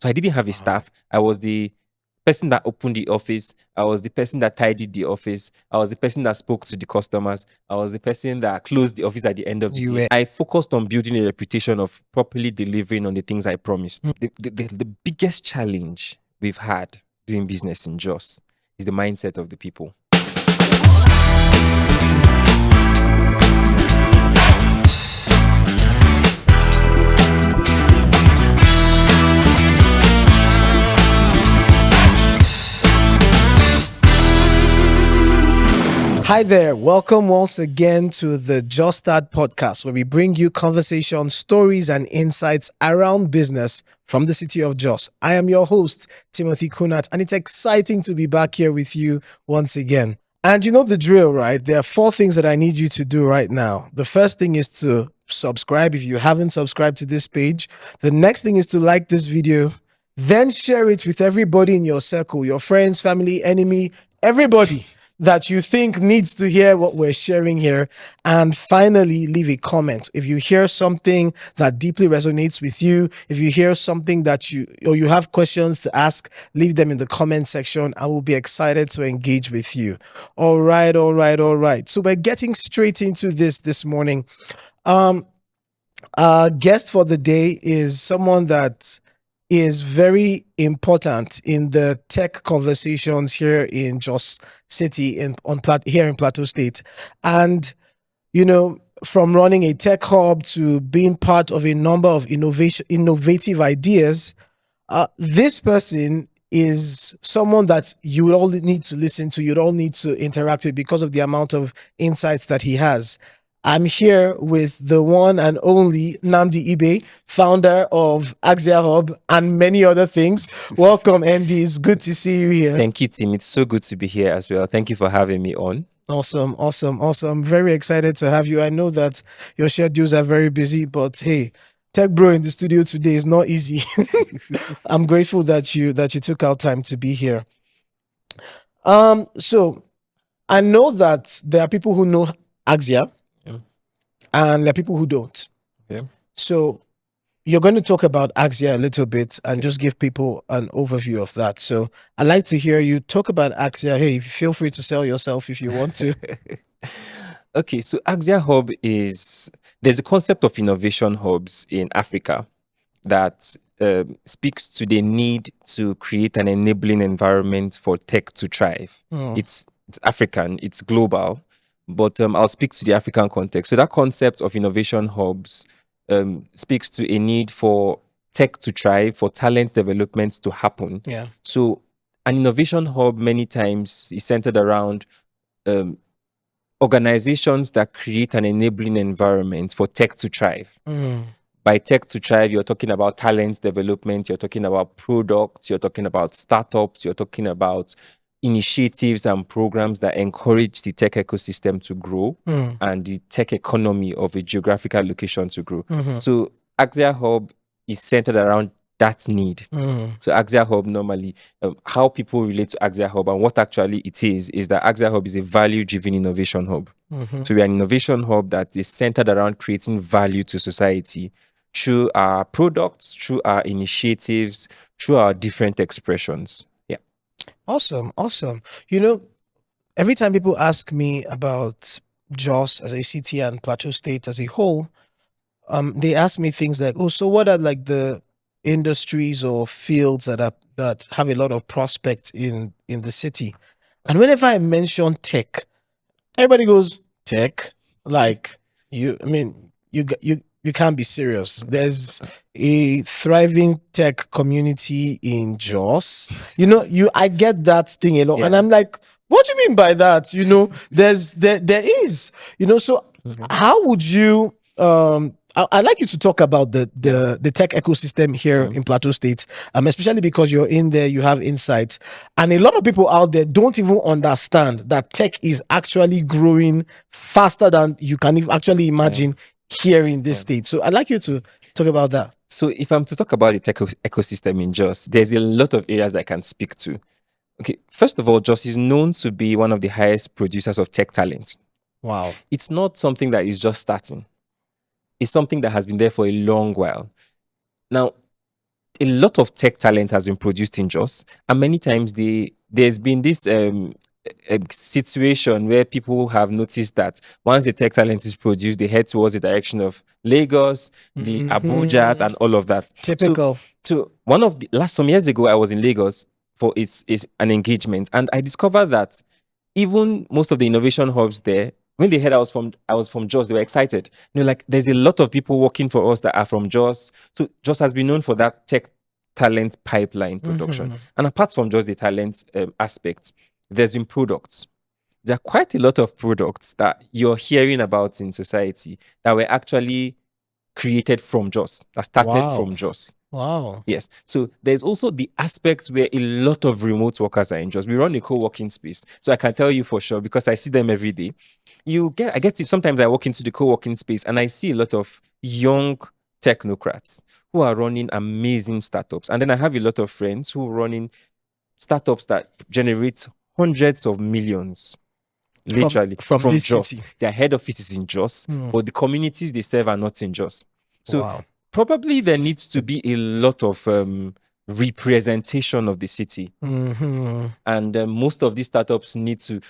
So I didn't have a staff. I was the person that opened the office. I was the person that tidied the office. I was the person that spoke to the customers. I was the person that closed the office at the end of the You day. were- I focused on building a reputation of properly delivering on the things I promised. The biggest challenge we've had doing business in Jos is the mindset of the people. Hi there. Welcome once again to the Just Start podcast, where we bring you conversations, stories, and insights around business from the city of Jos. I am your host, Timothy Kunat, and it's exciting to be back here with you once again. And you know the drill, right? There are 4 things that I need you to do right now. The first thing is to subscribe if you haven't subscribed to this page. The next thing is to like this video, then share it with everybody in your circle, your friends, family, enemy, everybody that you think needs to hear what we're sharing here. And finally, leave a comment. If you hear something that deeply resonates with you, if you hear something that you have questions to ask, leave them in the comment section. I will be excited to engage with you. All right. So we're getting straight into this morning. Our guest for the day is someone that is very important in the tech conversations here in Jos City here in Plateau State. And you know, from running a tech hub to being part of a number of innovative ideas, this person is someone that you would all need to listen to, you'd all need to interact with because of the amount of insights that he has. I'm here with the one and only Nnamdi Ibe, founder of Axia Hub and many other things. Welcome, Andy. It's good to see you here. Thank you, Tim. It's so good to be here as well. Thank you for having me on. Awesome. I'm very excited to have you. I know that your schedules are very busy, but hey, Tech Bro in the studio today is not easy. I'm grateful that you took out time to be here. So I know that there are people who know Axia, Yeah. and there are people who don't. Yeah. So you're going to talk about Axia a little bit and just give people an overview of that. So I'd like to hear you talk about Axia. Hey, feel free to sell yourself if you want to. Okay, so Axia Hub there's a concept of innovation hubs in Africa that speaks to the need to create an enabling environment for tech to thrive. Hmm. It's African, it's global, but I'll speak to the African context. So that concept of innovation hubs speaks to a need for tech to thrive, for talent development to happen. Yeah. So an innovation hub many times is centered around organizations that create an enabling environment for tech to thrive. By tech to thrive, you're talking about talent development, you're talking about products, you're talking about startups, you're talking about initiatives and programs that encourage the tech ecosystem to grow and the tech economy of a geographical location to grow. So Axia Hub is centered around that need. So Axia Hub normally, how people relate to Axia Hub and what actually it is that Axia Hub is a value-driven innovation hub. So we're an innovation hub that is centered around creating value to society through our products, through our initiatives, through our different expressions. Yeah. Awesome. You know, every time people ask me about Jos as a city and Plateau State as a whole, they ask me things like, "Oh, so what are like the industries or fields that have a lot of prospects in the city?" And whenever I mention tech, everybody goes, "Tech? Like you? I mean, you can't be serious. There's a thriving tech community in Jos. You know, I get that thing a lot, and Yeah. I'm like, what do you mean by that? You know, there is, you know, so how would you I'd like you to talk about the tech ecosystem here in Plateau State, especially because you're in there, you have insights, and a lot of people out there don't even understand that tech is actually growing faster than you can actually imagine here in this state. So I'd like you to talk about that. So if I'm to talk about the tech ecosystem in Jos, there's a lot of areas I can speak to. Okay, first of all, Jos is known to be one of the highest producers of tech talent. Wow. It's not something that is just starting. It's something that has been there for a long while. Now, a lot of tech talent has been produced in Jos, and many times there's been this situation where people have noticed that once the tech talent is produced, they head towards the direction of Lagos, the Abujas, and all of that. Typical. So one of the last some years ago, I was in Lagos for it's an engagement, and I discovered that even most of the innovation hubs there, when they heard I was from Jos, they were excited. Like there's a lot of people working for us that are from Jos. So Jos has been known for that tech talent pipeline production. And apart from just the talent aspect, there's been products. There are quite a lot of products that you're hearing about in society that were actually created from Jos, that started Wow. from Jos. Wow. Yes. So there's also the aspect where a lot of remote workers are in Jos. We run a co-working space. So I can tell you for sure because I see them every day. I get to sometimes I walk into the co-working space and I see a lot of young technocrats who are running amazing startups. And then I have a lot of friends who are running startups that generate hundreds of millions. Literally from this Jos. city. Their head office is in Jos, but the communities they serve are not in Jos. So Wow. probably there needs to be a lot of representation of the city, and most of these startups need to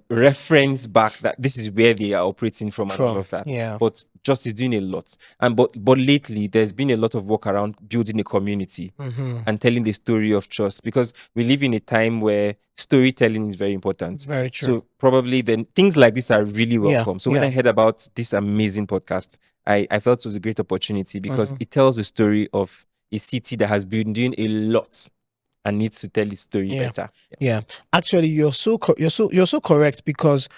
reference back that this is where they are operating from and all of that. Yeah. But Jos is doing a lot, and but lately there's been a lot of work around building a community and telling the story of trust, because we live in a time where storytelling is very important. Very true. So probably then things like this are really Yeah, welcome. So when I heard about this amazing podcast, I felt it was a great opportunity because it tells the story of a city that has been doing a lot and needs to tell its story better. Yeah. Actually, you're so correct, because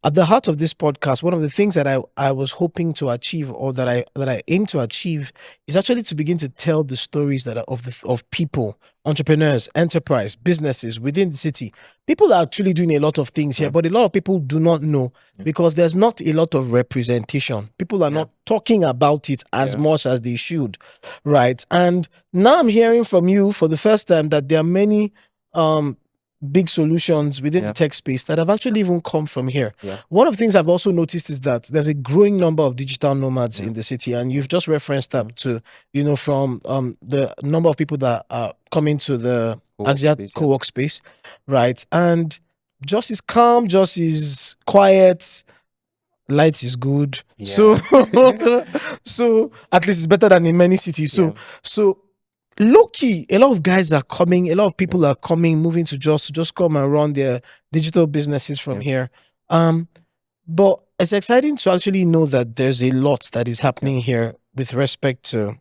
at the heart of this podcast, one of the things that I was hoping to achieve, or that I aim to achieve, is actually to begin to tell the stories that are of people, entrepreneurs, enterprise, businesses within the city. People are actually doing a lot of things here, but a lot of people do not know because there's not a lot of representation. People are not talking about it as much as they should, right? And now I'm hearing from you for the first time that there are many big solutions within the tech space that have actually even come from here. One of the things I've also noticed is that there's a growing number of digital nomads in the city, and you've just referenced that to, from the number of people that are coming to the Axia co-work space, right? And Just is calm, Just is quiet, light is good. So so at least it's better than in many cities. So low key, a lot of guys are coming, a lot of people are coming, moving to just come and run their digital businesses from here. But it's exciting to actually know that there's a lot that is happening here with respect to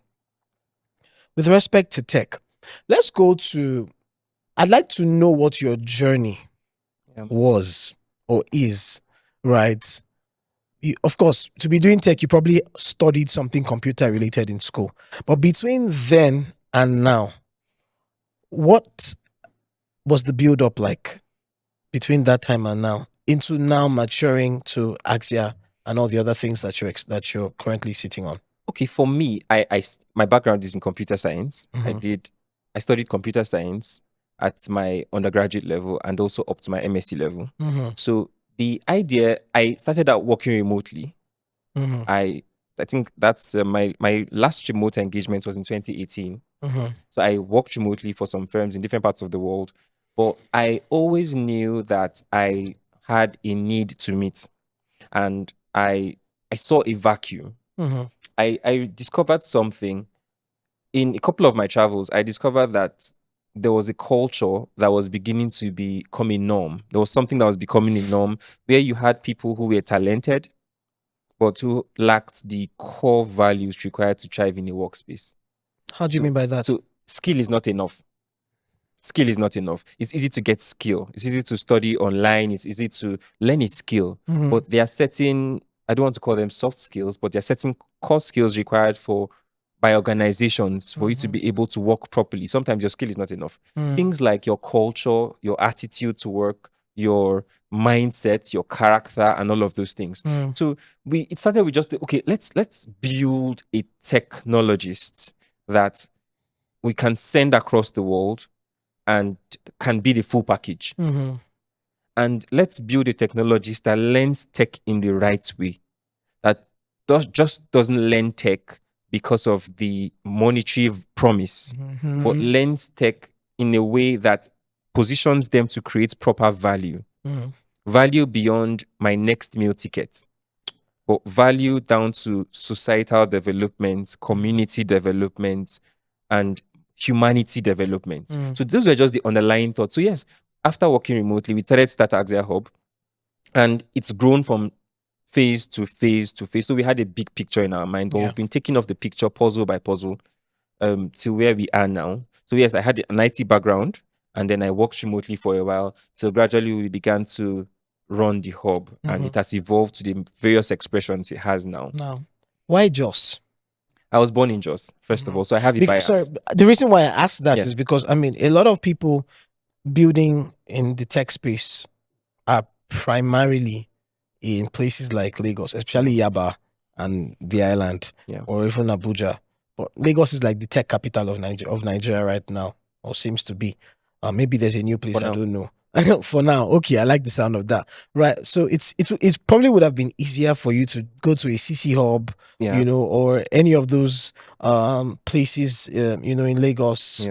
tech. Let's go to, I'd like to know what your journey was or is, right? Of course, to be doing tech, you probably studied something computer related in school. But between then and now, what was the build up like between that time and now, into now maturing to Axia and all the other things that you're currently sitting on? Okay, for me, my background is in computer science. I studied computer science at my undergraduate level and also up to my MSc level. So the idea, I started out working remotely. I think that's my last remote engagement was in 2018. So I worked remotely for some firms in different parts of the world, but I always knew that I had a need to meet, and I saw a vacuum. I discovered something in a couple of my travels. I discovered that there was a culture that was beginning to become a norm. There was something that was becoming a norm where you had people who were talented, but who lacked the core values required to thrive in a workspace. How do you mean by that? So skill is not enough. Skill is not enough. It's easy to get skill. It's easy to study online. It's easy to learn a skill. But there are certain, I don't want to call them soft skills, but there are certain core skills required by organizations for you to be able to work properly. Sometimes your skill is not enough. Things like your culture, your attitude to work, your mindset, your character, and all of those things. So it started with just okay, let's build a technologist that we can send across the world and can be the full package. And let's build a technologist that learns tech in the right way, that just doesn't learn tech because of the monetary promise, but lends tech in a way that positions them to create proper value. Value beyond my next meal ticket, but value down to societal development, community development, and humanity development. So those were just the underlying thoughts. So yes, after working remotely, we decided to start Axia Hub, and it's grown from phase to phase to phase. So we had a big picture in our mind, but we've been taking off the picture puzzle by puzzle to where we are now. So yes, I had an IT background, and then I worked remotely for a while. So gradually we began to run the hub, and it has evolved to the various expressions it has now. Now, why Jos? I was born in Jos, first of all, so I have a bias. Sorry, the reason why I asked that is because I mean a lot of people building in the tech space are primarily in places like Lagos, especially Yaba and the island, or even Abuja. But Lagos is like the tech capital of Nigeria right now, or seems to be. Maybe there's a new place, I don't know. For now, okay, I like the sound of that. Right, so it probably would have been easier for you to go to a CC Hub, you know, or any of those places, you know, in Lagos.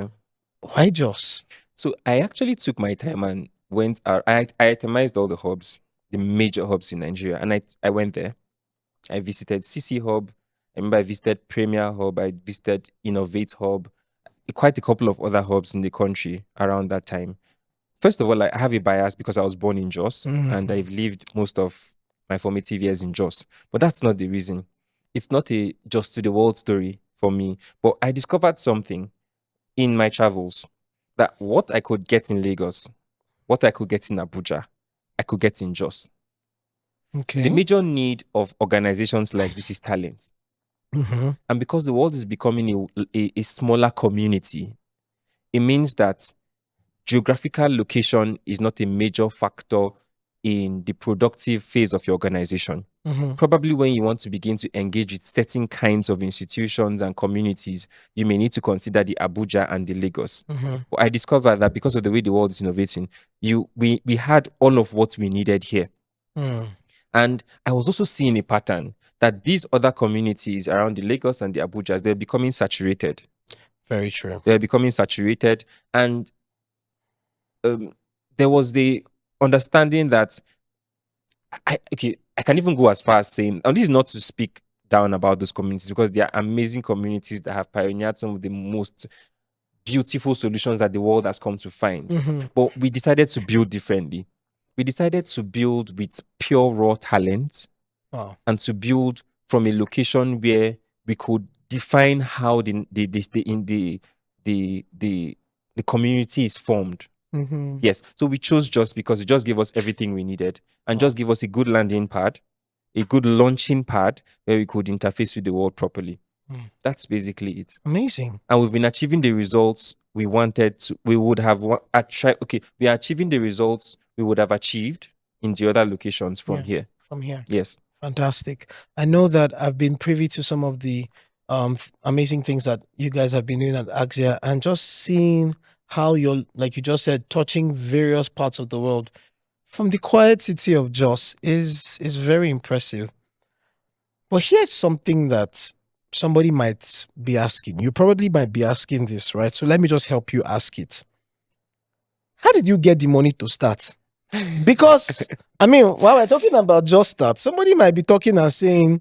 Why Jos? So I actually took my time and went. I itemized all the hubs, the major hubs in Nigeria, and I went there. I visited CC Hub. I remember I visited Premier Hub. I visited Innovate Hub. Quite a couple of other hubs in the country around that time. First of all, I have a bias because I was born in Jos, and I've lived most of my formative years in Jos. But that's not the reason. It's not a just to the world story for me. But I discovered something in my travels, that what I could get in Lagos, what I could get in Abuja, I could get in Jos. Okay. The major need of organizations like this is talent. And because the world is becoming a smaller community, it means that geographical location is not a major factor in the productive phase of your organization. Probably when you want to begin to engage with certain kinds of institutions and communities, you may need to consider the Abuja and the Lagos. But I discovered that because of the way the world is innovating, we had all of what we needed here. And I was also seeing a pattern that these other communities around the Lagos and the Abujas, they're becoming saturated. Very true. They're becoming saturated. And there was the understanding that I can even go as far as saying, and this is not to speak down about those communities, because they are amazing communities that have pioneered some of the most beautiful solutions that the world has come to find. But we decided to build differently. We decided to build with pure raw talent, and to build from a location where we could define how the community is formed. Yes, so we chose Just because it just gave us everything we needed, and just give us a good landing pad, a good launching pad where we could interface with the world properly. That's basically it. Amazing. And we've been achieving the results we wanted to. We would have we are achieving the results we would have achieved in the other locations from here. From here. Yes. Fantastic. I know that I've been privy to some of the amazing things that you guys have been doing at Axia, and just seeing how you're, like you just said, touching various parts of the world from the quiet city of Jos is very impressive. But here's something that somebody might be asking. You probably might be asking this, right? So let me just help you ask it. How did you get the money to start? Because I mean, while we're talking about Just Start, somebody might be talking and saying,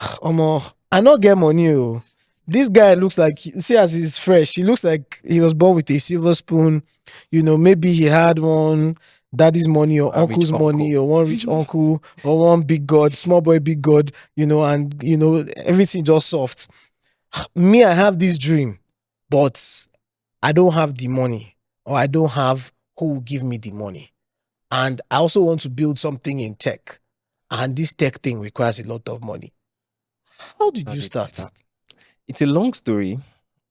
Omo, I not get money. Oh. This guy looks like, see as he's fresh, he looks like he was born with a silver spoon. You know, maybe he had one daddy's money or uncle's money, or one rich uncle, or one big god, small boy, big god, you know, and you know, everything just soft. Me, I have this dream, but I don't have the money, or I don't have who will give me the money. And I also want to build something in tech. And this tech thing requires a lot of money. How did you start? It's a long story.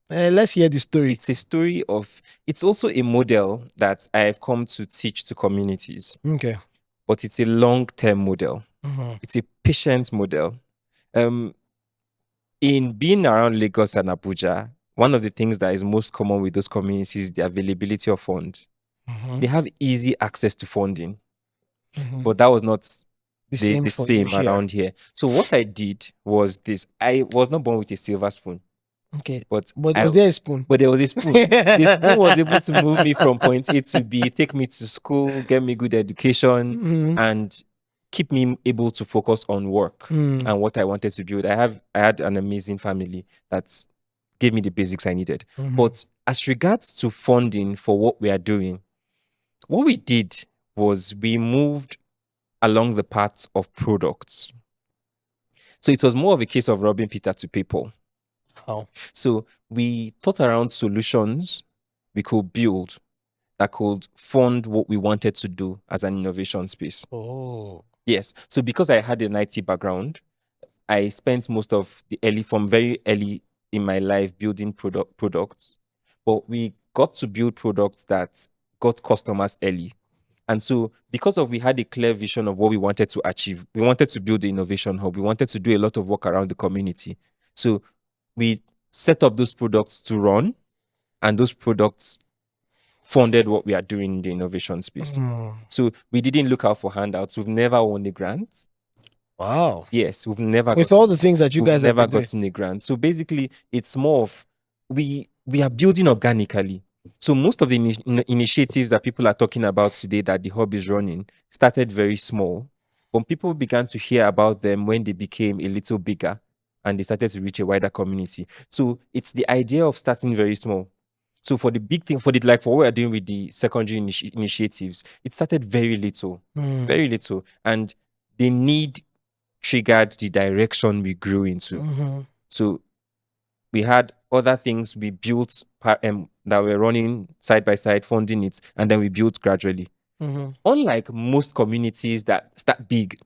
Let's hear the story. It's a story of, it's also a model that I've come to teach to communities. Okay. But it's a long-term model. It's a patient model. In being around Lagos and Abuja, one of the things that is most common with those communities is the availability of funds. They have easy access to funding. But that was not The same the for you same here. around here. So what I did was this. I was not born with a silver spoon, Okay. but But was there a spoon? there was a spoon. The spoon was able to move me from point A to B, take me to school, get me good education, Mhm. and keep me able to focus on work Mm. and what I wanted to build. I had an amazing family that gave me the basics I needed. Mhm. But as regards to funding for what we are doing, what we did was we moved along the paths of products. So it was more of a case of robbing Peter to pay Paul. How? So we thought around solutions we could build that could fund what we wanted to do as an innovation space. Oh. Yes. So because I had an IT background, I spent most of the from very early in my life building products. But we got to build products that got customers early. And so, because of we had a clear vision of what we wanted to achieve, we wanted to build the innovation hub. We wanted to do a lot of work around the community. So, we set up those products to run, and those products funded what we are doing in the innovation space. So, we didn't look out for handouts. We've never won a grant. Wow. Yes, we've never With gotten, all the things that you we've guys have never been doing. gotten a grant. So basically, it's more of we are building organically. So most of the initiatives that people are talking about today that the hub is running started very small, but people began to hear about them when they became a little bigger and they started to reach a wider community. So it's the idea of starting very small. So for the big thing, for what we are doing with the secondary initiatives, it started very little, very little, and they need triggered the direction we grew into. Mhm. So we had other things we built that were running side by side, funding it, and then we built gradually. Mhm. Unlike most communities that start big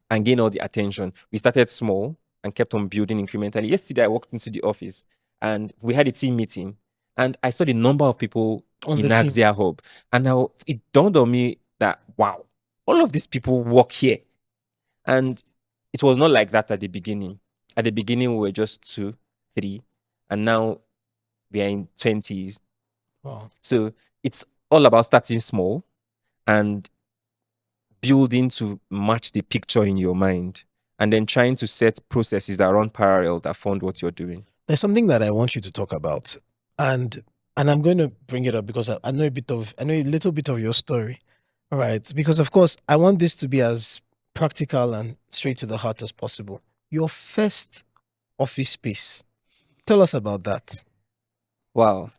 and gain all the attention, we started small and kept on building incrementally. Yesterday, I walked into the office and we had a team meeting, and I saw the number of people On in the team. Axia Hub, and now it dawned on me that wow, all of these people work here. And it was not like that at the beginning. At the beginning, we were just 2, 3, and now we are in 20s. Wow. So it's all about starting small and building to match the picture in your mind, and then trying to set processes that run parallel that fund what you're doing. There's something that I want you to talk about, and I'm going to bring it up because I know I know a little bit of your story, all right? Because of course I want this to be as practical and straight to the heart as possible. Your first office space. Tell us about that. Wow.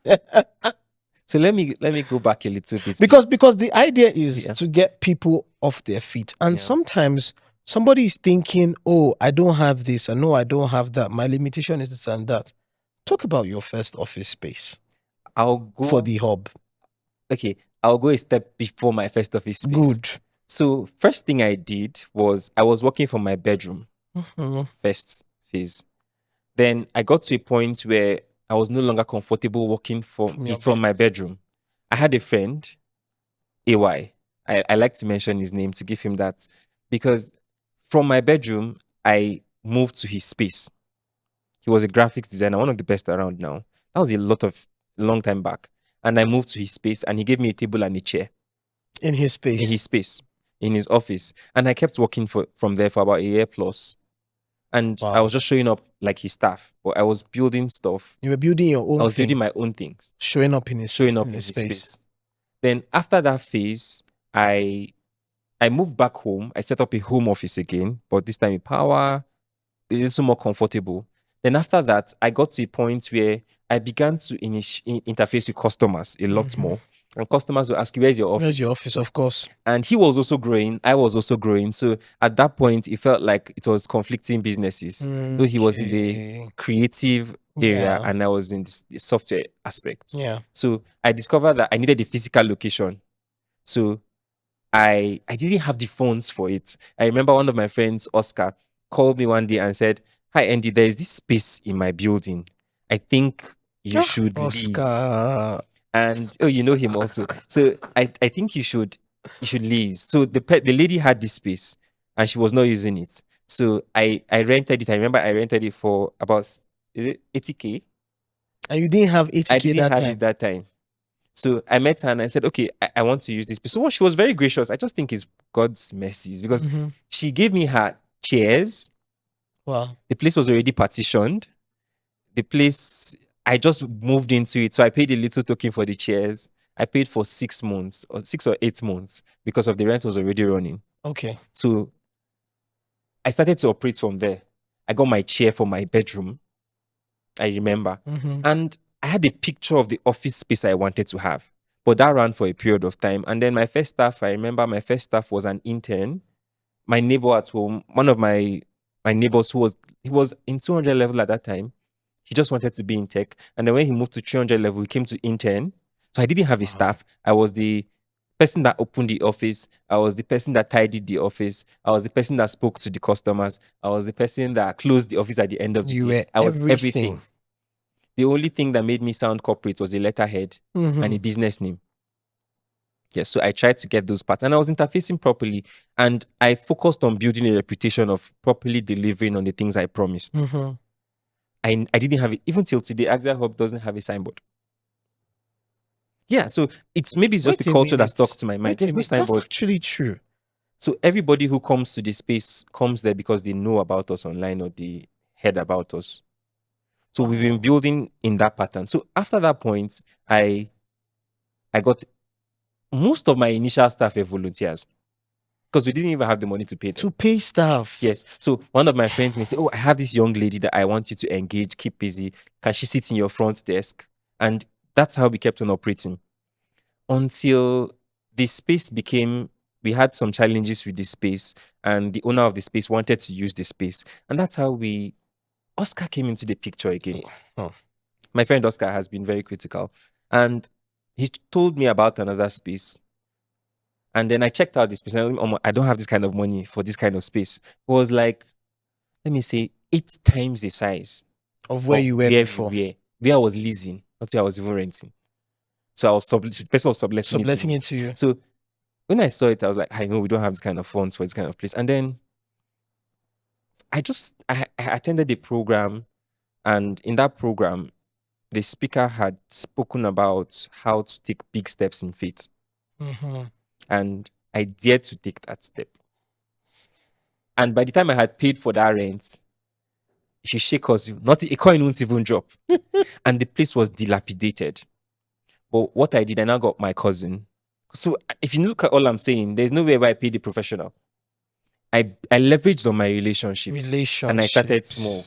So let me go back a little bit. Because the idea is Yeah. to get people off their feet, and Yeah. sometimes somebody is thinking, oh, I don't have this, and no, I don't have that, my limitation is this and that. Talk about your first office space I'll go for the hub. Okay, I'll go a step before my first office space. Good. So first thing I did was I was working from my bedroom. Mhm. First phase. Then I got to a point where I was no longer comfortable working From your from bed. my bedroom. I had a friend, AY. I like to mention his name to give him that, because from my bedroom, I moved to his space. He was a graphics designer, one of the best around now. That was a long time back. And I moved to his space and he gave me a table and a chair In his space. in his space, in his office. And I kept working from there for about a year plus. And I Wow. was just showing up like his staff, but I was building stuff. You were building your own I was thing, building my own things, showing up in his space. Then after that phase, I moved back home. I set up a home office again, but this time with power, a little more comfortable. Then after that, I got to a point where I began to interface with customers a lot more. And customers will ask you, where's your office? Where's your office? Of course. And he was also growing. I was also growing. So at that point, it felt like it was conflicting businesses. Though he was in the creative area Yeah. and I was in the software aspect. Yeah. So I discovered that I needed a physical location. So I didn't have the funds for it. I remember one of my friends, Oscar, called me one day and said, "Hi Andy, there is this space in my building. I think you should lease." Oscar. And oh, you know him also. So I think you should lease. So the lady had this space and she was not using it. So I rented it. I remember I rented it for about, is it 80K? And you didn't have I 80K didn't that have time. it that time. So I met her and I said, okay, I want to use this space. So what she was very gracious. I just think it's God's mercies because she gave me her chairs. Wow. The place was already partitioned. The place, I just moved into it. So I paid a little token for the chairs. I paid for 6 months or 6 or 8 months because of the rent was already running. Okay. So I started to operate from there. I got my chair for my bedroom. I remember. And I had a picture of the office space I wanted to have. But that ran for a period of time. And then my first staff, I remember my first staff was an intern. My neighbor at home, one of my neighbors he was in 200 level at that time. He just wanted to be in tech. And then when he moved to 300 level, he came to intern. So I didn't have a staff. I was the person that opened the office. I was the person that tidied the office. I was the person that spoke to the customers. I was the person that closed the office at the end of the You day. were I was everything. everything. The only thing that made me sound corporate was a letterhead and a business name. Yes, so I tried to get those parts and I was interfacing properly and I focused on building a reputation of properly delivering on the things I promised. I didn't have it. Even till today, Axia Hub doesn't have a signboard. Yeah, so maybe it's just the culture that stuck to my mind. There's no That's signboard. actually true. So everybody who comes to the space comes there because they know about us online or they heard about us. So we've been building in that pattern. So after that point, I got most of my initial staff were volunteers because we didn't even have the money to pay them. To pay staff. Yes. So one of my friends may say, oh, I have this young lady that I want you to engage, keep busy. Can she sit in your front desk? And that's how we kept on operating until the space became, we had some challenges with the space and the owner of the space wanted to use the space. And that's how Oscar came into the picture again. My friend Oscar has been very critical. And he told me about another space. And then I checked out this space. And I don't have this kind of money for this kind of space. It was like, let me say, 8 times the size of where you were before. Where I was leasing, not where I was even renting. So I was the person was subletting it to you. So when I saw it, I was like, I know we don't have this kind of funds for this kind of place. And then I attended a program, and in that program, the speaker had spoken about how to take big steps in faith. And I dared to take that step. And by the time I had paid for that rent, she shake us, not a coin won't even drop. And the place was dilapidated. But what I did, I now got my cousin. So if you look at all I'm saying, there's no way where I paid the professional. I leveraged on my relationships. And I started small.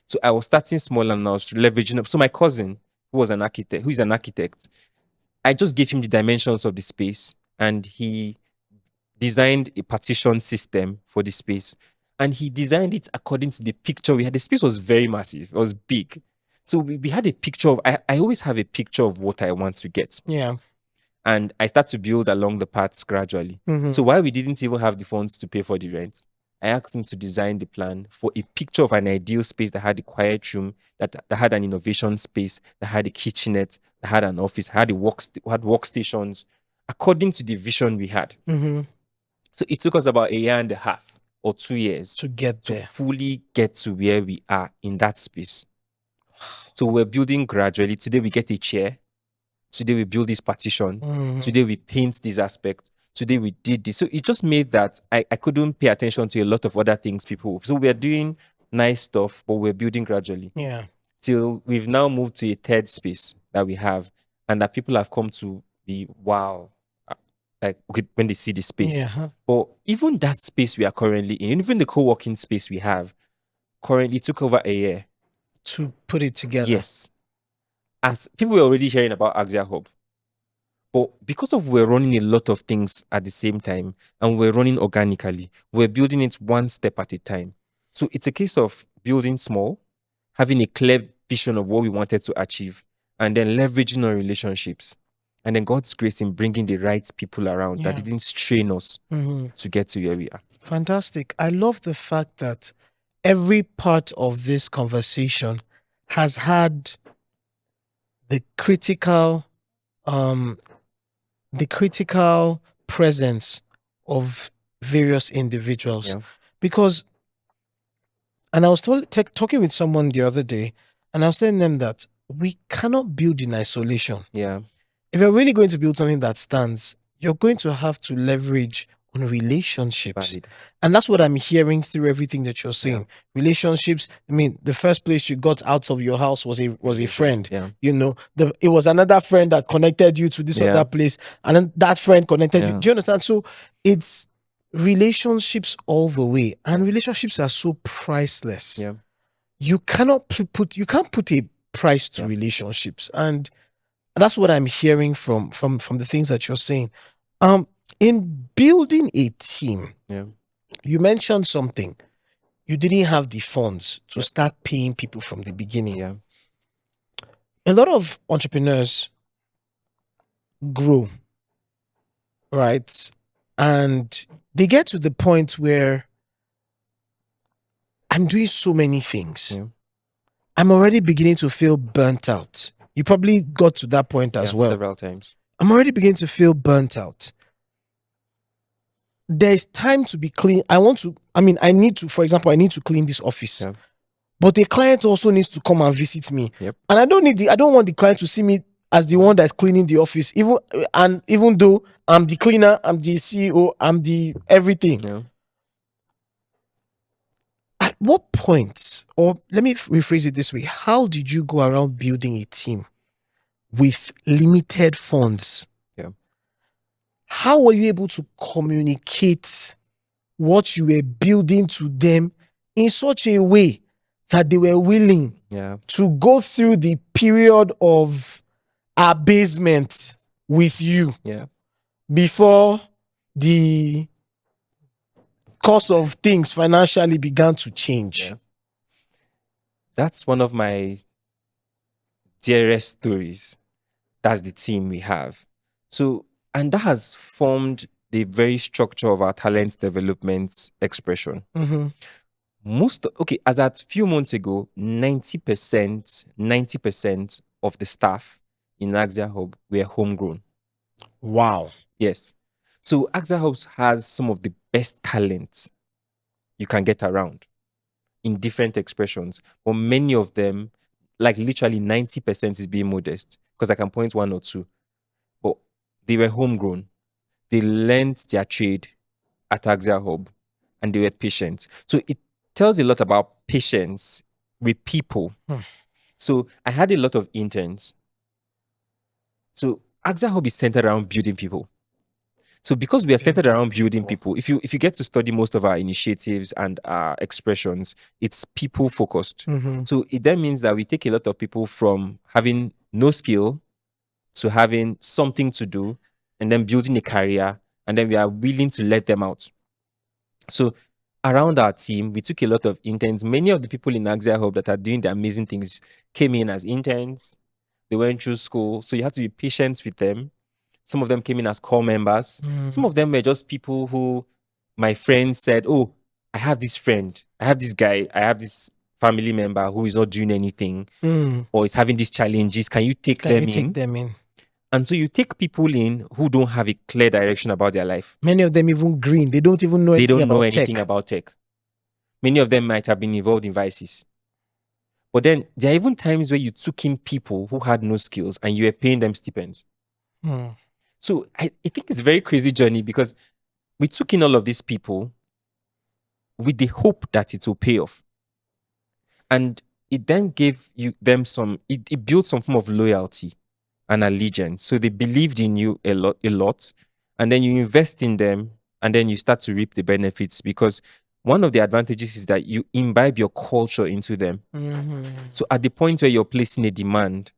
So I was starting small and I was leveraging up. So my cousin, who is an architect, I just gave him the dimensions of the space and he designed a partition system for the space. And he designed it according to the picture we had. The space was very massive. It was big. So we had a picture of, I always have a picture of what I want to get. Yeah. And I start to build along the paths gradually. So while we didn't even have the funds to pay for the rent, I asked him to design the plan for a picture of an ideal space that had a quiet room, that had an innovation space, that had a kitchenette, that had an office, had workstations, according to the vision we had. So it took us about 1.5 years or 2 years to get there, to fully get to where we are in that space. So we're building gradually. Today we get a chair. Today we build this partition. Today we paint this aspect. Today we did this. So it just made that I couldn't pay attention to a lot of other things So we're doing nice stuff, but we're building gradually. Yeah. Till we've now moved to a third space that we have and that people have come to be wow. Like okay, when they see the space. Yeah. But even that space we are currently in, even the co-working space we have, currently took over a year to put it together. Yes. As people were already hearing about Axia Hub. But because of we're running a lot of things at the same time and we're running organically, we're building it one step at a time. So it's a case of building small, having a clear vision of what we wanted to achieve, and then leveraging our relationships. And then God's grace in bringing the right people around that didn't strain us to get to where we are. Fantastic. I love the fact that every part of this conversation has had the critical presence of various individuals. Yeah. Because, and I was talking with someone the other day, and I was telling them that we cannot build in isolation. Yeah. if you're really going to build something that stands, you're going to have to leverage on relationships. Valid. And that's what I'm hearing through everything that you're saying. Yeah. Relationships. I mean, the first place you got out of your house was a friend. Yeah. You know, it was another friend that connected you to this Yeah. other place, and then that friend connected you. Yeah. Do you understand? So it's relationships all the way, and relationships are so priceless. Yeah. You cannot you can't put a price to relationships, and that's what I'm hearing from the things that you're saying. In building a team, Yeah. you mentioned something. You didn't have the funds to start paying people from the beginning. Yeah. A lot of entrepreneurs grow, right? And they get to the point where I'm doing so many things. Yeah. I'm already beginning to feel burnt out. You probably got to that point as well. Several times. I'm already beginning to feel burnt out. There's time to be clean. I need to, for example, I need to clean this office. Yeah. But the client also needs to come and visit me. Yep. And I don't want the client to see me as the one that's cleaning the office. Even though I'm the cleaner, I'm the CEO, I'm the everything. Yeah. At what point, or let me rephrase it this way, how did you go around building a team with limited funds? Yeah. How were you able to communicate what you were building to them in such a way that they were willing to go through the period of abasement with you before the course of things financially began to change? Yeah. That's one of my dearest stories. That's the team we have. So, and that has formed the very structure of our talent development expression. As at few months ago, 90% of the staff in Axia Hub were homegrown. Wow. Yes. So Axia Hub has some of the best talent you can get around in different expressions. But many of them, like literally 90% is being modest, because I can point one or two. But they were homegrown. They learned their trade at Axia Hub and they were patient. So it tells a lot about patience with people. So I had a lot of interns. So Axia Hub is centered around building people. So because we are centered around building people, if you get to study most of our initiatives and our expressions, it's people focused. So it then means that we take a lot of people from having no skill to having something to do and then building a career, and then we are willing to let them out. So around our team, we took a lot of interns. Many of the people in Axia Hub that are doing the amazing things came in as interns. They went through school. So you have to be patient with them. Some of them came in as core members. Some of them were just people who my friends said, oh, I have this friend, I have this guy, I have this family member who is not doing anything or is having these challenges. Can you take them in? And so you take people in who don't have a clear direction about their life. Many of them even green. They don't even know anything about tech. Many of them might have been involved in vices. But then there are even times where you took in people who had no skills and you were paying them stipends. So I think it's a very crazy journey, because we took in all of these people with the hope that it will pay off. And it then gave them it built some form of loyalty and allegiance. So they believed in you a lot. And then you invest in them and then you start to reap the benefits, because one of the advantages is that you imbibe your culture into them. So at the point where you're placing a demand,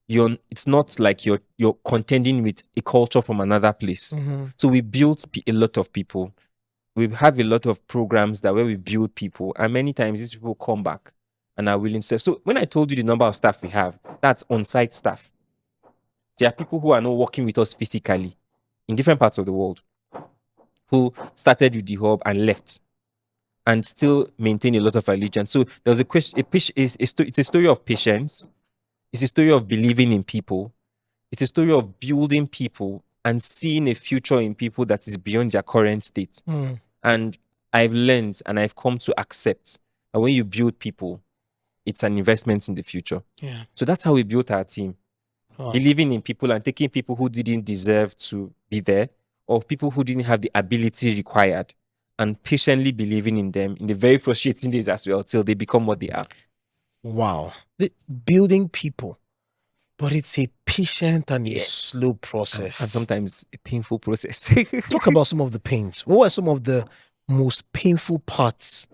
it's not like you're contending with a culture from another place. So we built a lot of people. We have a lot of programs that where we build people, and many times these people come back and are willing to serve. So when I told you the number of staff we have, that's on-site staff. There are people who are not working with us physically in different parts of the world, who started with the hub and left and still maintain a lot of allegiance. So there's a question. It's a story of patience. It's a story of believing in people. It's a story of building people and seeing a future in people that is beyond their current state. And I've learned and I've come to accept that when you build people, it's an investment in the future. So that's how we built our team. believing in people and taking people who didn't deserve to be there or people who didn't have the ability required and patiently believing in them in the very frustrating days as well till they become what they are. Wow. Building people, but it's a patient and a Yes. slow process. And sometimes a painful process. Talk about some of the pains. What were some of the most painful parts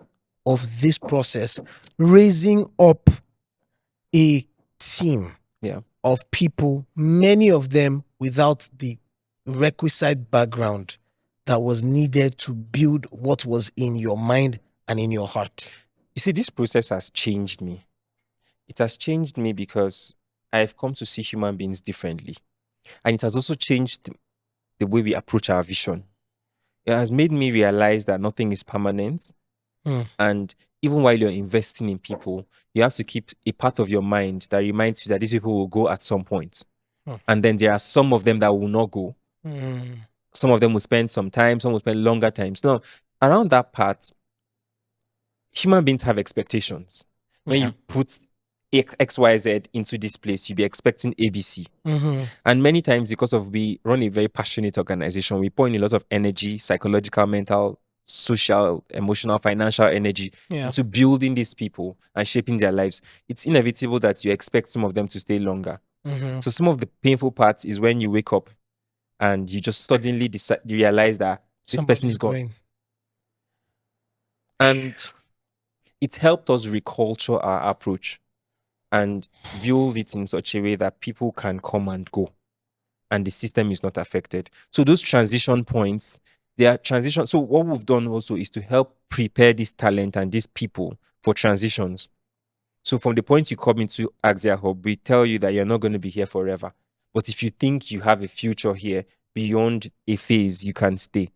of this process? Raising up a team Yeah. of people, many of them without the requisite background that was needed to build what was in your mind and in your heart. You see, this process has changed me. It has changed me because I've come to see human beings differently. And it has also changed the way we approach our vision. It has made me realize that nothing is permanent. And even while you're investing in people, you have to keep a part of your mind that reminds you that these people will go at some point. And then there are some of them that will not go. Some of them will spend some time, some will spend longer times. Now, around that part, human beings have expectations. When you put XYZ into this place, you'll be expecting ABC. And many times, because of we run a very passionate organization, we pour in a lot of energy, psychological, mental, social, emotional, financial energy into building these people and shaping their lives. It's inevitable that you expect some of them to stay longer. So some of the painful parts is when you wake up and you just suddenly realize that this person is gone. And it helped us reculture our approach and build it in such a way that people can come and go and the system is not affected. So those transition points, they are transition. So what we've done also is to help prepare this talent and these people for transitions. So from the point you come into Axia Hub, we tell you that you're not going to be here forever. But if you think you have a future here beyond a phase, you can stay.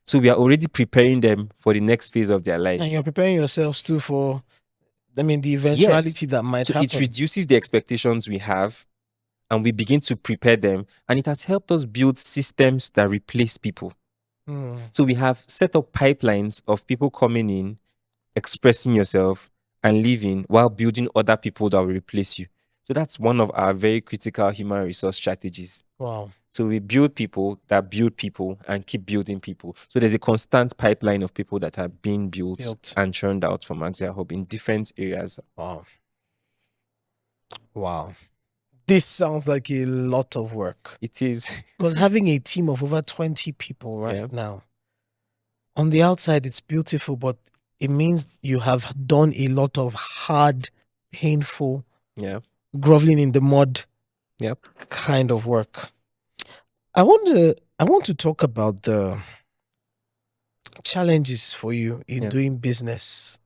So we are already preparing them for the next phase of their lives. And you're preparing yourselves too for, the eventuality that might happen. It reduces the expectations we have and we begin to prepare them. And it has helped us build systems that replace people. So we have set up pipelines of people coming in, expressing yourself and leaving while building other people that will replace you. So that's one of our very critical human resource strategies. Wow. So we build people that build people and keep building people. So there's a constant pipeline of people that are being built and churned out from Axia Hub in different areas. Wow. This sounds like a lot of work. It is. Because having a team of over 20 people now, on the outside, it's beautiful, but it means you have done a lot of hard, painful, groveling in the mud kind of work. I want to talk about the challenges for you in doing business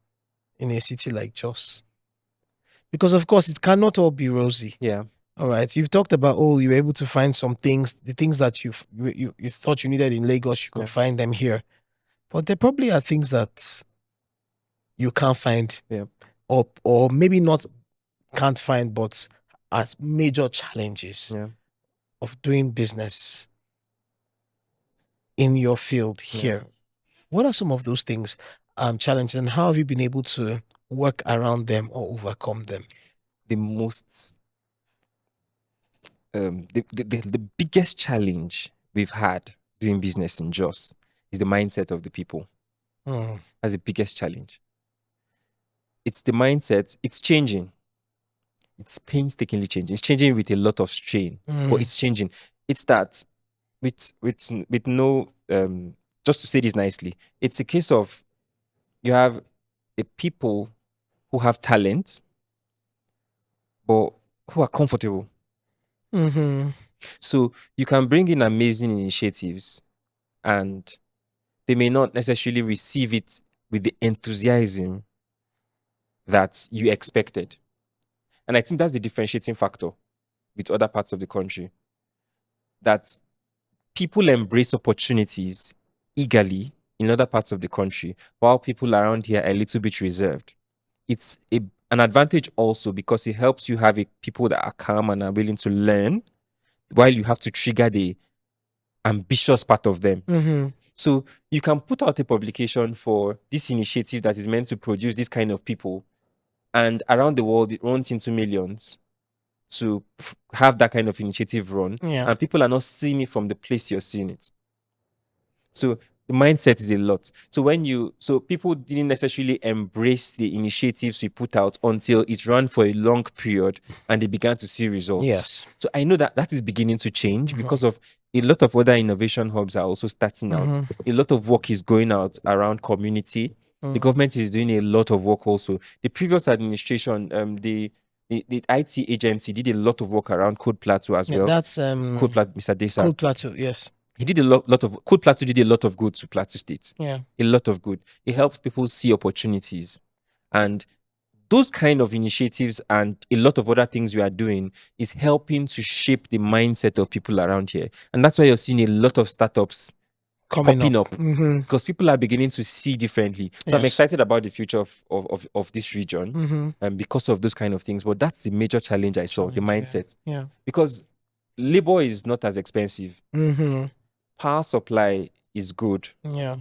in a city like Jos. Because of course it cannot all be rosy. All right. You've talked about, you were able to find some things, the things that you thought you needed in Lagos, you could find them here. But there probably are things that you can't find, or maybe not can't find, but as major challenges of doing business in your field here. What are some of those things, challenges, and how have you been able to work around them or overcome them? The most, the biggest challenge we've had doing business in Jos is the mindset of the people. That's the biggest challenge. It's the mindset. It's changing. It's painstakingly changing. It's changing with a lot of strain, but it's changing. It's that with no just to say this nicely, it's a case of you have a people who have talent, but who are comfortable. So you can bring in amazing initiatives, and they may not necessarily receive it with the enthusiasm that you expected. And I think that's the differentiating factor with other parts of the country. That people embrace opportunities eagerly in other parts of the country, while people around here are a little bit reserved. It's an advantage also because it helps you have people that are calm and are willing to learn, while you have to trigger the ambitious part of them. So you can put out a publication for this initiative that is meant to produce this kind of people, and around the world it runs into millions. to have that kind of initiative run, Yeah. and people are not seeing it from the place you're seeing it. So the mindset is a lot. So people didn't necessarily embrace the initiatives we put out until it ran for a long period and they began to see results. Yes. So I know that is beginning to change Mhm. because of a lot of other innovation hubs are also starting out. Mhm. A lot of work is going out around community. The government is doing a lot of work also. The previous administration, the IT agency did a lot of work around Code Plateau as Yeah, well. that's Code Plateau, Mr. Desa. Cold Plateau. Yes. He did a lot of Code Plateau did a lot of good to Plateau State. Yeah. A lot of good. It helps people see opportunities. And those kind of initiatives and a lot of other things we are doing is helping to shape the mindset of people around here. And that's why you're seeing a lot of startups popping up Mhm. because people are beginning to see differently. So I'm Yes. excited about the future of this region Mhm. because of those kind of things. But that's the major challenge I saw, the Challenge, mindset. Yeah. Because labor is not as expensive. Mhm. Power supply is good. Yeah.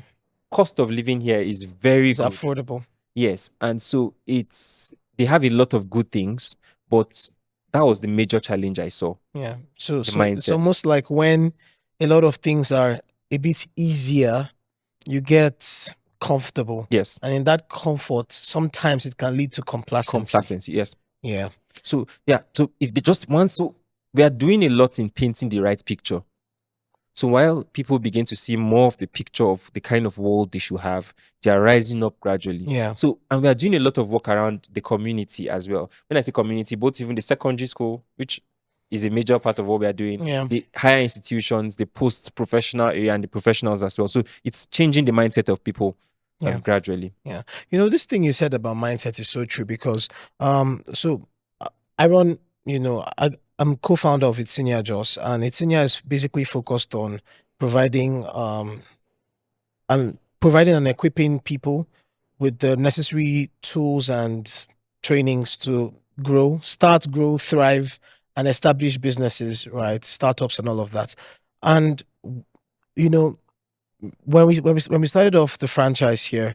Cost of living here is very It's good. affordable. Yes. And so they have a lot of good things, but that was the major challenge I saw. Yeah. So The it's mindset. almost like when a lot of things are a bit easier, you get comfortable. Yes. And in that comfort, sometimes it can lead to complacency. Complacency. Yes. Yeah. So yeah. So if they just want, so we are doing a lot in painting the right picture. So while people begin to see more of the picture of the kind of world they should have, they are rising up gradually. Yeah. So, and we are doing a lot of work around the community as well. When I say community, both even the secondary school, which is a major part of what we are doing, Yeah. the higher institutions, the post-professional area, and the professionals as well. So it's changing the mindset of people Yeah. gradually. Yeah. This thing you said about mindset is so true because so I run, I'm co-founder of Itzinia Jos, and Itzinia is basically focused on providing and equipping people with the necessary tools and trainings to grow, thrive, and establish businesses, right? Startups and all of that. And you know, when we started off the franchise here,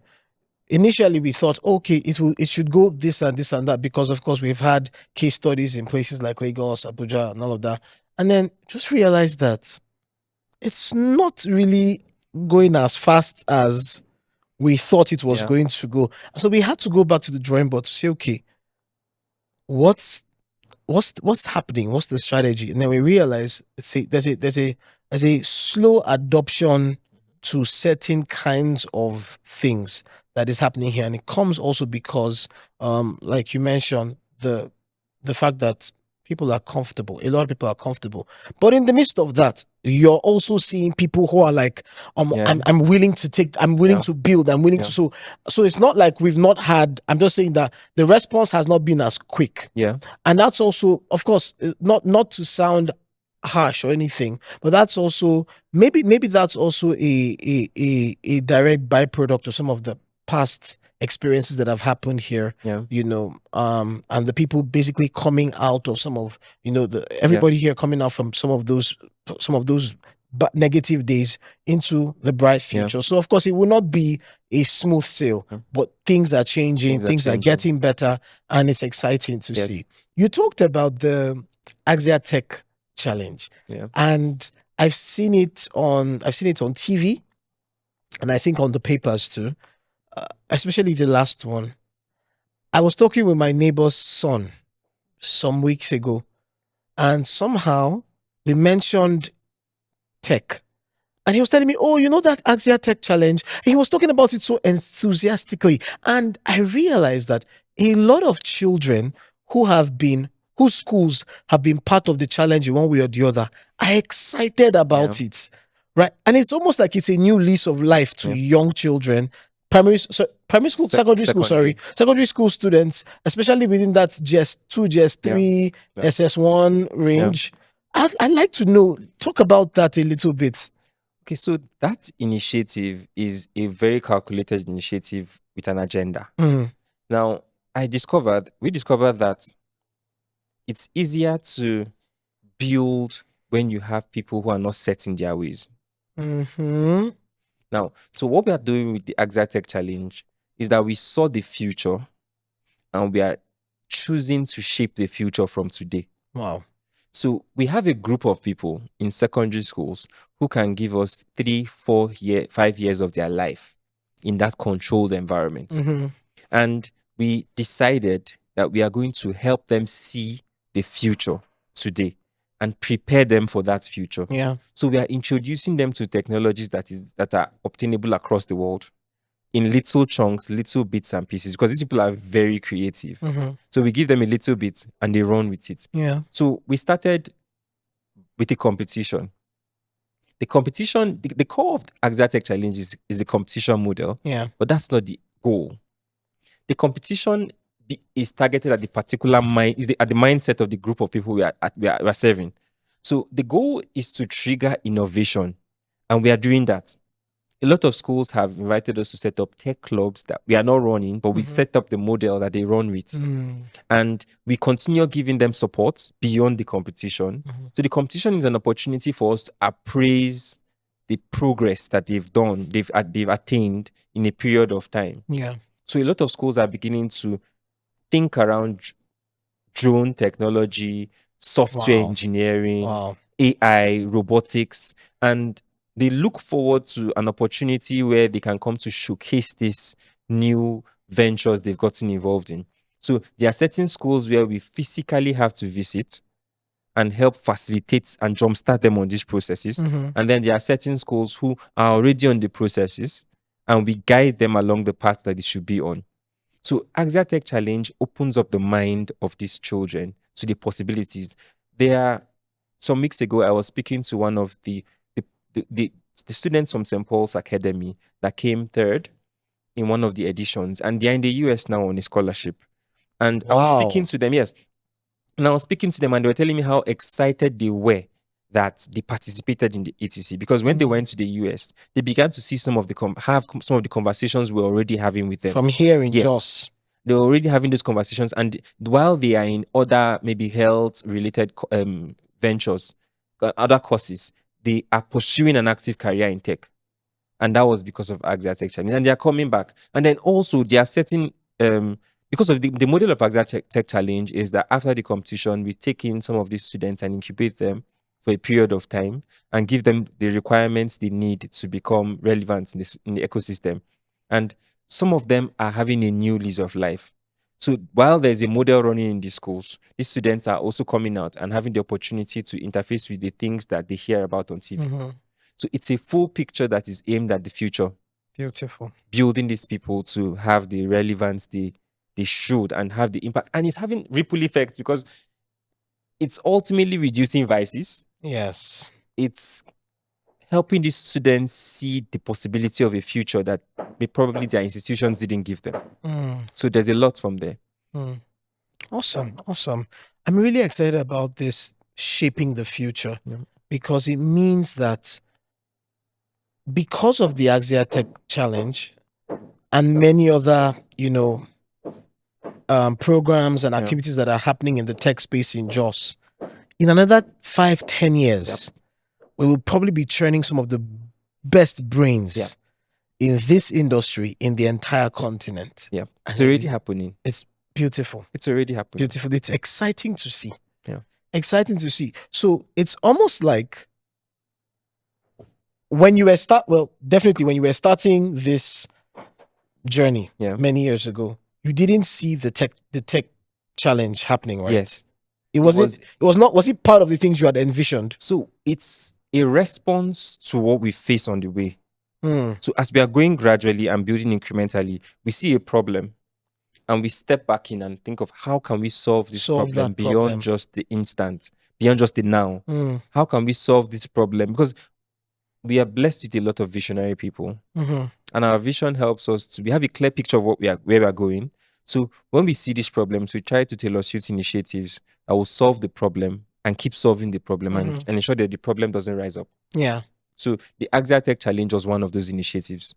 initially we thought, okay, it should go this and this and that because of course we've had case studies in places like Lagos, Abuja, and all of that. And then just realized that it's not really going as fast as we thought it was Yeah. going to go. So we had to go back to the drawing board to say, okay, what's happening? What's the strategy? And then we realize there's a slow adoption to certain kinds of things that is happening here, and it comes also because, like you mentioned, the fact that people are comfortable. A lot of people are comfortable, but in the midst of that, you're also seeing people who are like, Yeah. I'm willing to take, I'm willing Yeah. to build, I'm willing Yeah. to. So it's not like we've not had. I'm just saying that the response has not been as quick. Yeah. And that's also, of course, not to sound harsh or anything, but that's also maybe that's also a direct byproduct of some of the past experiences that have happened here. Yeah. And the people basically coming out of some of everybody here coming out from some of those negative days into the bright Yeah. future. So of course it will not be a smooth sail, Yeah. but things are changing, Things are things are changing. getting better, and it's exciting to Yes. see. You talked about the Axia Tech Challenge, Yeah. and I've seen it on TV, and I think on the papers too, especially the last one. I was talking with my neighbor's son some weeks ago, and somehow we mentioned tech. And he was telling me, oh, that Axia Tech Challenge. And he was talking about it so enthusiastically. And I realized that a lot of children whose schools have been part of the challenge in one way or the other are excited about it. Right. And it's almost like it's a new lease of life to Yeah. young children, primary school, secondary school students, especially within that GS2, GS3, Yeah. SS1 range. I'd like to talk about that a little bit. Okay, so that initiative is a very calculated initiative with an agenda. Now, we discovered that it's easier to build when you have people who are not set in their ways. Now, so what we are doing with the Axia Tech Challenge is that we saw the future and we are choosing to shape the future from today. Wow. So we have a group of people in secondary schools who can give us 3, 4 year, 5 years of their life in that controlled environment. Mm-hmm. And we decided that we are going to help them see the future today and prepare them for that future. Yeah. So we are introducing them to technologies that are obtainable across the world in little chunks, little bits and pieces, because these people are very creative. Mm-hmm. So we give them a little bit and they run with it. Yeah. So we started with a competition. The competition, the core of Axia Tech Challenge is the competition model, Yeah. but that's not the goal. The competition is targeted at the particular mind, at the mindset of the group of people we are serving. So the goal is to trigger innovation, and we are doing that. A lot of schools have invited us to set up tech clubs that we are not running, but we set up the model that they run with. And we continue giving them support beyond the competition. So the competition is an opportunity for us to appraise the progress that they've done, they've attained in a period of time. Yeah. So a lot of schools are beginning to think around drone technology, software Wow. engineering, Wow. AI, robotics, and they look forward to an opportunity where they can come to showcase these new ventures they've gotten involved in. So there are certain schools where we physically have to visit and help facilitate and jumpstart them on these processes. And then there are certain schools who are already on the processes and we guide them along the path that they should be on. So Axia Tech Challenge opens up the mind of these children to the possibilities. Some weeks ago, I was speaking to one of the, the, the, the students from St. Paul's Academy that came third in one of the editions, and they're in the US now on a scholarship. And I was speaking Wow. to them, yes. And I was speaking to them, and they were telling me how excited they were that they participated in the ATC, because when they went to the US, they began to see some of the conversations we're already having with them. From here in Yes. Jos. They're already having those conversations, and while they are in other maybe health related ventures, other courses, they are pursuing an active career in tech, and that was because of Axia Tech Challenge, and they are coming back. And then also they are setting because of the model of Axia Tech Challenge is that after the competition, we take in some of these students and incubate them for a period of time and give them the requirements they need to become relevant in the ecosystem. And some of them are having a new lease of life. So while there's a model running in these schools, these students are also coming out and having the opportunity to interface with the things that they hear about on TV. So it's a full picture that is aimed at the future, Beautiful. building these people to have the relevance they should and have the impact. And it's having ripple effects because it's ultimately reducing vices. Yes. It's helping these students see the possibility of a future that probably their institutions didn't give them. So there's a lot from there. Awesome. Awesome. I'm really excited about this shaping the future Yeah. because it means that because of the Axia Tech Challenge and many other, programs and Yeah. activities that are happening in the tech space in Jos, in another 5-10 years, we will probably be training some of the best brains Yeah. in this industry in the entire continent. Yeah. And It's already happening. It's beautiful. It's already happening. Beautiful. It's exciting to see. Yeah. Exciting to see. So it's almost like when you were definitely when you were starting this journey Yeah. many years ago, you didn't see the tech challenge happening, right? Yes. Was it part of the things you had envisioned? So it's a response to what we face on the way. Hmm. So as we are going gradually and building incrementally, we see a problem and we step back in and think of how can we solve this problem that beyond problem. just the instant, beyond just the now. How can we solve this problem? Because we are blessed with a lot of visionary people. And our vision helps us we have a clear picture of where we are going. So when we see these problems, we try to tailor suit initiatives that will solve the problem and keep solving the problem and ensure that the problem doesn't rise up. Yeah. So the Axia Tech Challenge was one of those initiatives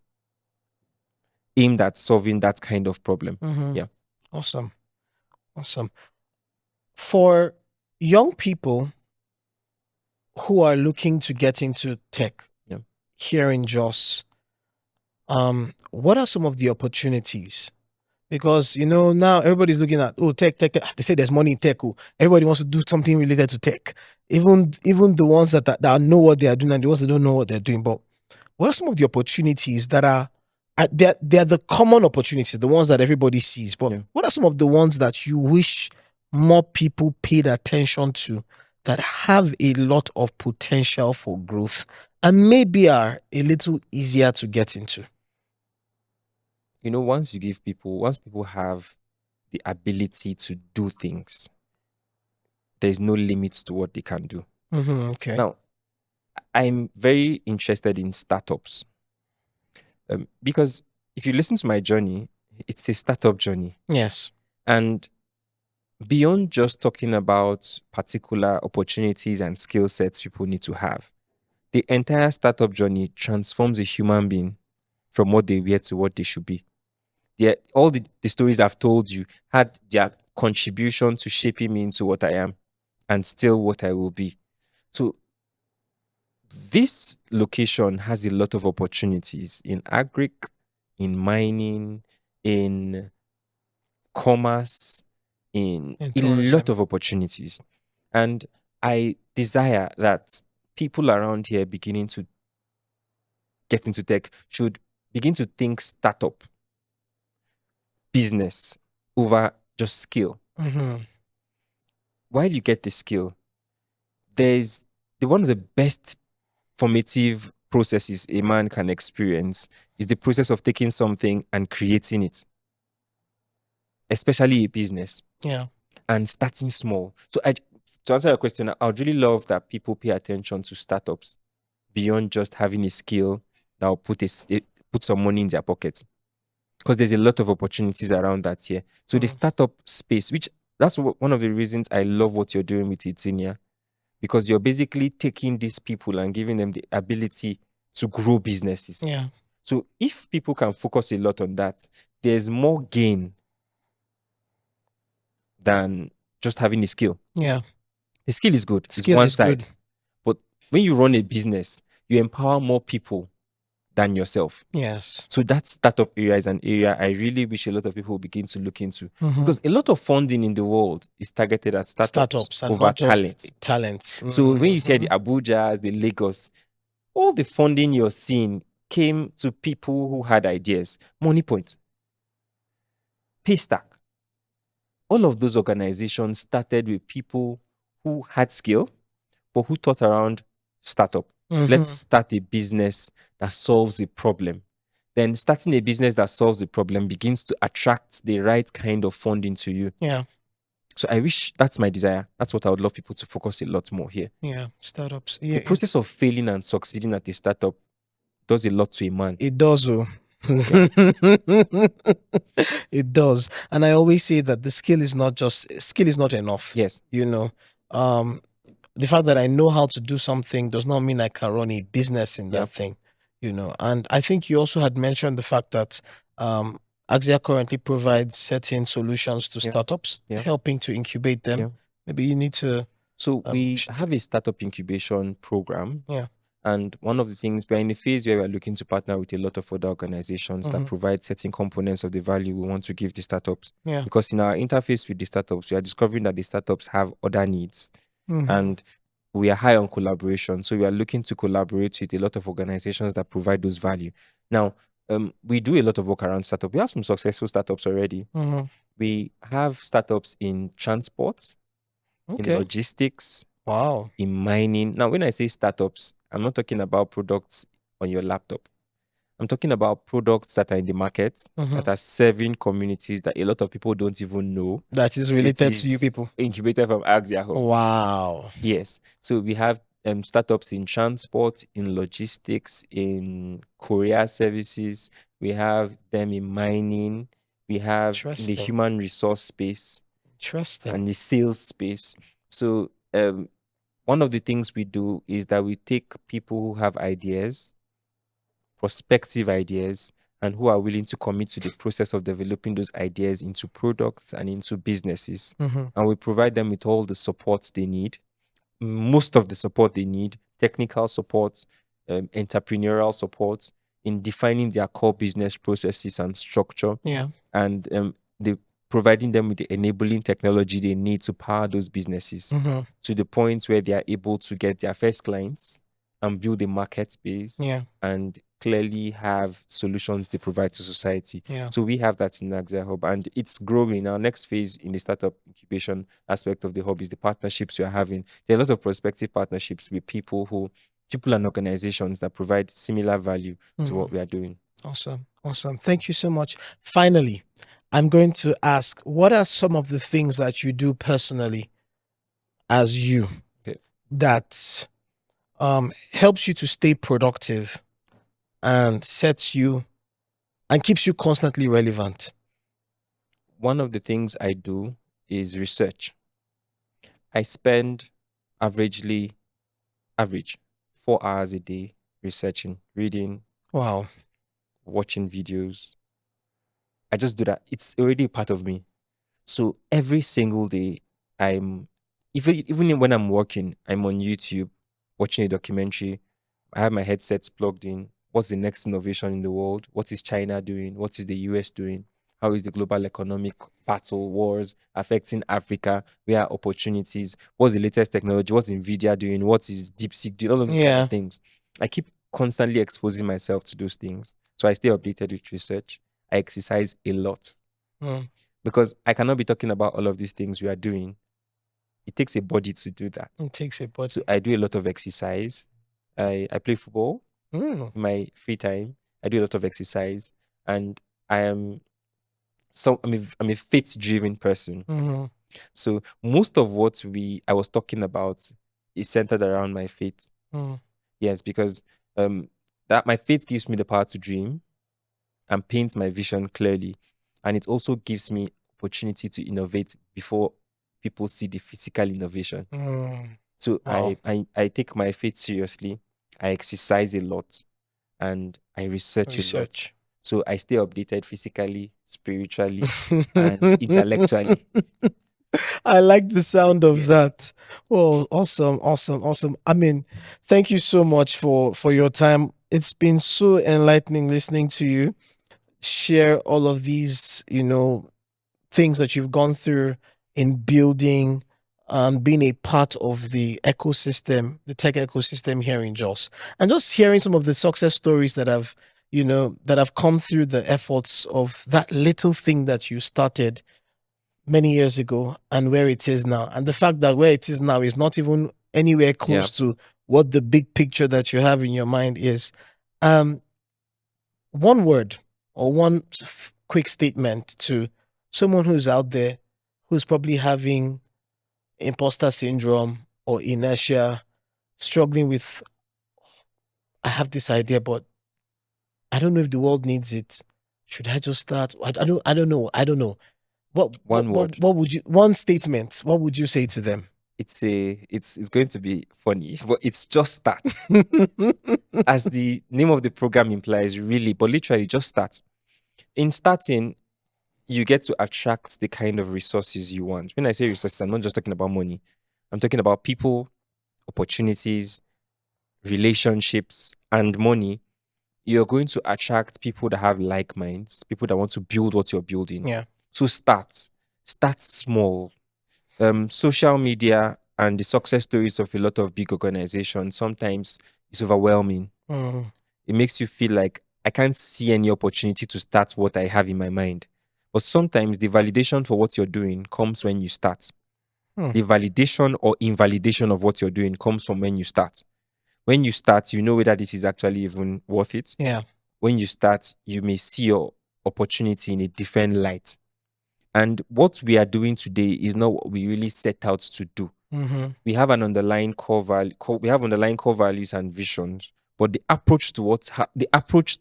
aimed at solving that kind of problem. Yeah. Awesome. Awesome. For young people who are looking to get into tech here in Jos, what are some of the opportunities Because now everybody's looking at tech, tech, tech. They say there's money in tech. Oh. Everybody wants to do something related to tech. Even the ones that know what they are doing and the ones that don't know what they're doing. But what are some of the opportunities that are they're the common opportunities, the ones that everybody sees? But Yeah. what are some of the ones that you wish more people paid attention to that have a lot of potential for growth and maybe are a little easier to get into? Once people have the ability to do things, there's no limits to what they can do. Okay. Now, I'm very interested in startups because if you listen to my journey, it's a startup journey. Yes. And beyond just talking about particular opportunities and skill sets people need to have, the entire startup journey transforms a human being from what they were to what they should be. All the stories I've told you had their contribution to shaping me into what I am and still what I will be. So this location has a lot of opportunities in agric, in mining, in commerce, in In a lot tourism. of opportunities. And I desire that people around here beginning to get into tech should begin to think startup, business over just skill. While you get the skill, there's one of the best formative processes a man can experience is the process of taking something and creating it, especially a business. Yeah. And starting small. So to answer your question, I would really love that people pay attention to startups beyond just having a skill that will put some money in their pockets. Because there's a lot of opportunities around that here. So the startup space, which that's one of the reasons I love what you're doing with Itinia, because you're basically taking these people and giving them the ability to grow businesses. Yeah. So if people can focus a lot on that, there's more gain than just having a skill. Yeah. The skill is good. It's Skill one is side. good. But when you run a business, you empower more people than yourself. Yes. So that startup area is an area I really wish a lot of people begin to look into. Because a lot of funding in the world is targeted at startups And over not just talent. talents. So when you see the Abujas, the Lagos, all the funding you're seeing came to people who had ideas. Money Point, Paystack. All of those organizations started with people who had skill, but who thought around startup. Let's start a business that solves a problem. Then starting a business that solves the problem begins to attract the right kind of funding to you. Yeah. So I wish that's my desire. That's what I would love people to focus a lot more here. Yeah. Startups. The Yeah. process of failing and succeeding at a startup does a lot to a man. It does. It does. And I always say that the skill is not enough. Yes. The fact that I know how to do something does not mean I can run a business in that Yep. thing. And I think you also had mentioned the fact that Axia currently provides certain solutions to Yeah. startups, Yeah. helping to incubate them. Yeah. Maybe you need to. So we have a startup incubation program. Yeah. And one of the things, we're in a phase where we're looking to partner with a lot of other organizations that provide certain components of the value we want to give the startups. Yeah. Because in our interface with the startups, we are discovering that the startups have other needs. And we are high on collaboration. So we are looking to collaborate with a lot of organizations that provide those value. Now, we do a lot of work around startup. We have some successful startups already. We have startups in transport, in logistics, Wow. in mining. Now, when I say startups, I'm not talking about products on your laptop. I'm talking about products that are in the market that are serving communities that a lot of people don't even know. That is related to you people. Incubated from Axia Hub. Wow. Yes. So we have startups in transport, in logistics, in courier services. We have them in mining. We have in the human resource space. And the sales space. So one of the things we do is that we take people who have ideas, prospective ideas, and who are willing to commit to the process of developing those ideas into products and into businesses. And we provide them with all the support they need, most of the support they need, technical support, entrepreneurial support, in defining their core business processes and structure, Yeah. and they providing them with the enabling technology they need to power those businesses to the point where they are able to get their first clients and build a market base Yeah. and clearly have solutions they provide to society. Yeah. So we have that in Axia Hub, and it's growing. Our next phase in the startup incubation aspect of the hub is the partnerships we are having. There are a lot of prospective partnerships with people and organizations that provide similar value to what we are doing. Awesome. Awesome. Thank you so much. Finally, I'm going to ask, what are some of the things that you do personally as you Okay. that helps you to stay productive and sets you and keeps you constantly relevant? One of the things I do is research. I spend averagely average 4 hours a day researching, reading, Wow. watching videos. I just do that. It's already a part of me. So every single day, I'm even when I'm working, I'm on YouTube watching a documentary. I have my headsets plugged in. What's the next innovation in the world? What is China doing? What is the US doing? How is the global economic battle wars affecting Africa? Where are opportunities? What's the latest technology? What's Nvidia doing? What is DeepSeek doing? All of those kind Yeah. of things. I keep constantly exposing myself to those things. So I stay updated with research. I exercise a lot Mm. because I cannot be talking about all of these things we are doing. It takes a body to do that. It takes a So body. I do a lot of exercise. I play football Mm. in my free time. I do a lot of exercise, and I am I'm a faith driven person. Mhm. So most of what I was talking about is centered around my faith. Mm. Yes, because um that my faith gives me the power to dream and paint my vision clearly, and it also gives me opportunity to innovate before people see the physical innovation. Mm. So Wow. I take my faith seriously. I exercise a lot and I research a lot. Research. So I stay updated physically, spiritually, and intellectually. I like the sound of Yes. that. Well, awesome, awesome, awesome. I mean, thank you so much for your time. It's been so enlightening listening to you share all of these, things that you've gone through in building and being a part of the ecosystem, the tech ecosystem here in Jos. And just hearing some of the success stories that have come through the efforts of that little thing that you started many years ago and where it is now. And the fact that where it is now is not even anywhere Yeah. close to what the big picture that you have in your mind is. Um, one word or one quick statement to someone who's out there who's probably having imposter syndrome or inertia, struggling with, I have this idea, but I don't know if the world needs it. Should I just start? I don't know. I don't know. One word. What would you, one statement, what would you say to them? It's going to be funny, but it's just start. As the name of the program implies, really, but literally just start. In starting, you get to attract the kind of resources you want. When I say resources, I'm not just talking about money. I'm talking about people, opportunities, relationships, and money. You're going to attract people that have like minds, people that want to build what you're building. Yeah. So start small. Social media and the success stories of a lot of big organizations sometimes is overwhelming. Mm. It makes you feel like I can't see any opportunity to start what I have in my mind. But sometimes the validation for what you're doing comes when you start. Hmm. The validation or invalidation of what you're doing comes from when you start. When you start, you know whether this is actually even worth it. Yeah. When you start, you may see your opportunity in a different light. And what we are doing today is not what we really set out to do. Mm-hmm. We have an underlying we have underlying core values and visions, but the approach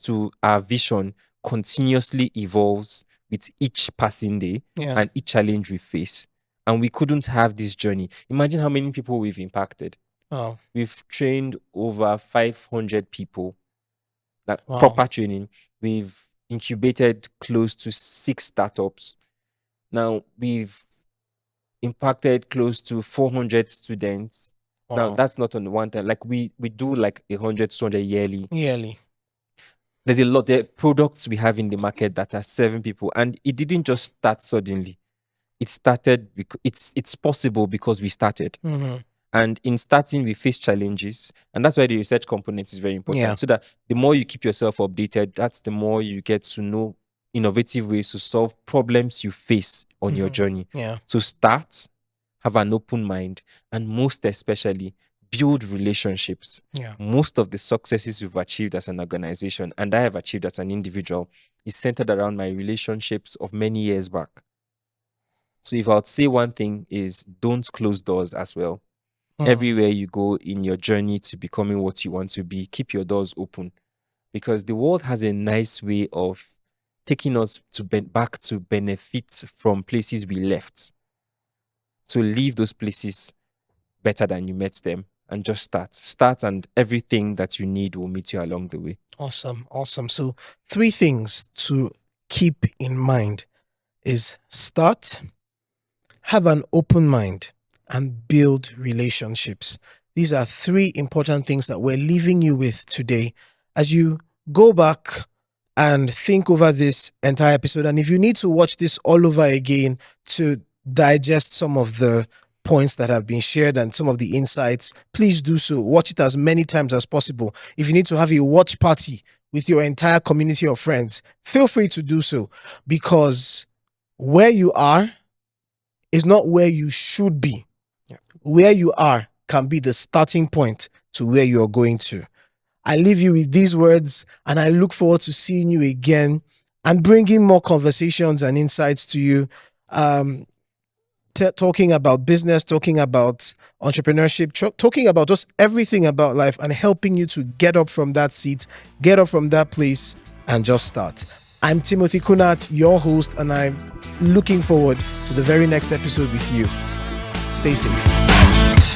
to our vision continuously evolves with each passing day Yeah. and each challenge we face. And we couldn't have this journey. Imagine how many people we've impacted. Oh, We've trained over 500 people, like wow. proper training. We've incubated close to 6 startups. Now we've impacted close to 400 students. Now Wow. that's not on one time. Like we do like 100, 200 yearly. Yearly. There's a lot. There are products we have in the market that are serving people, and it didn't just start suddenly. It started because it's possible because we started. And in starting, we face challenges, and that's why the research component is very important. Yeah. So that the more you keep yourself updated, that's the more you get to know innovative ways to solve problems you face on your journey. Yeah. So start, have an open mind, and most especially build relationships. Yeah. Most of the successes we've achieved as an organization and I have achieved as an individual is centered around my relationships of many years back. So if I would say one thing is don't close doors as well. Everywhere you go in your journey to becoming what you want to be, keep your doors open, because the world has a nice way of taking us to back to benefit from places we left. So leave those places better than you met them and just start, and everything that you need will meet you along the way. Awesome. So 3 things to keep in mind is start, have an open mind, and build relationships. These are 3 important things that we're leaving you with today as you go back and think over this entire episode. And if you need to watch this all over again to digest some of the points that have been shared and some of the insights, please do so. Watch it as many times as possible. If you need to have a watch party with your entire community of friends, feel free to do so, because where you are is not where you should be. Yeah. Where you are can be the starting point to where you're going to. I leave you with these words, and I look forward to seeing you again and bringing more conversations and insights to you. Talking about business, talking about entrepreneurship, talking about just everything about life, and helping you to get up from that seat, get up from that place, and just start. I'm Timothy Kunat, your host, and I'm looking forward to the very next episode with you. Stay safe.